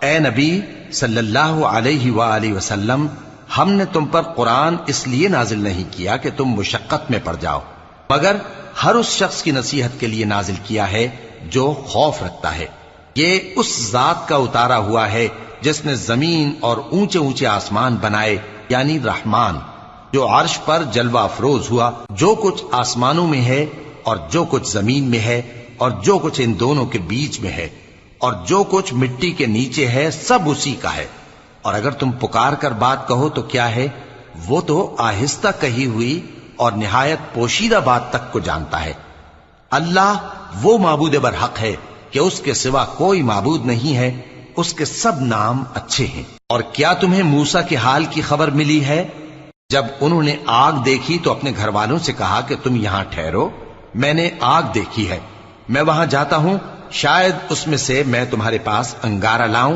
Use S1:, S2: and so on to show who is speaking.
S1: اے نبی صلی اللہ علیہ وآلہ وسلم، ہم نے تم پر قرآن اس لیے نازل نہیں کیا کہ تم مشقت میں پڑ جاؤ، مگر ہر اس شخص کی نصیحت کے لیے نازل کیا ہے جو خوف رکھتا ہے۔ یہ اس ذات کا اتارا ہوا ہے جس نے زمین اور اونچے اونچے آسمان بنائے، یعنی رحمان، جو عرش پر جلوہ افروز ہوا۔ جو کچھ آسمانوں میں ہے اور جو کچھ زمین میں ہے اور جو کچھ ان دونوں کے بیچ میں ہے اور جو کچھ مٹی کے نیچے ہے، سب اسی کا ہے۔ اور اگر تم پکار کر بات کہو تو کیا ہے، وہ تو آہستہ کہی ہوئی اور نہایت پوشیدہ بات تک کو جانتا ہے۔ اللہ وہ معبود برحق ہے کہ اس کے سوا کوئی معبود نہیں ہے، اس کے سب نام اچھے ہیں۔ اور کیا تمہیں موسیٰ کے حال کی خبر ملی ہے؟ جب انہوں نے آگ دیکھی تو اپنے گھر والوں سے کہا کہ تم یہاں ٹھہرو، میں نے آگ دیکھی ہے، میں وہاں جاتا ہوں، شاید اس میں سے میں تمہارے پاس انگارہ لاؤں